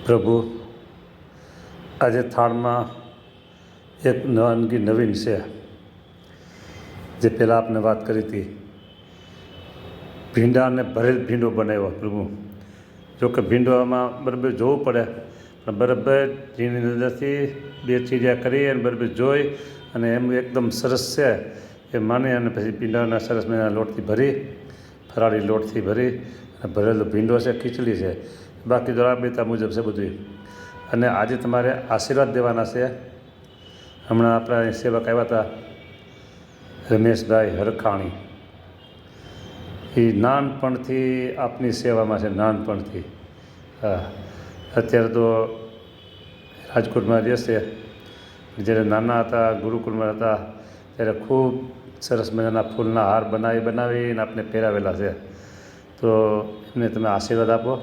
પ્રભુ, આજે થાળમાં એક વાનગી નવીન છે, જે પહેલાં આપને વાત કરી હતી. ભીંડાને ભરેલ ભીંડો બનાવ્યો પ્રભુ. જોકે ભીંડોમાં બરાબર જોવું પડે, પણ બરાબર ઝીણી નજરથી બે ચીરિયા કરી અને બરાબર જોઈ અને એમ એકદમ સરસ છે એ માની અને પછી ભીંડાના સરસ મજાના લોટથી ભરી, ફરાળી લોટથી ભરી અને ભરેલો ભીંડો છે, ખીચડી છે, બાકી તો રાબેતા મુજબ છે બધું. અને આજે તમારે આશીર્વાદ દેવાના છે. હમણાં આપણા અહીં સેવક આવ્યા હતા, રમેશભાઈ હરખાણી. એ નાનપણથી આપની સેવામાં છે, નાનપણથી. હા, અત્યારે તો રાજકોટમાં રહેશે. જ્યારે નાના હતા, ગુરુકુળમાં હતા, ત્યારે ખૂબ સરસ મજાના ફૂલના હાર બનાવીને આપને પહેરાવેલા છે. તો એમને તમે આશીર્વાદ આપો.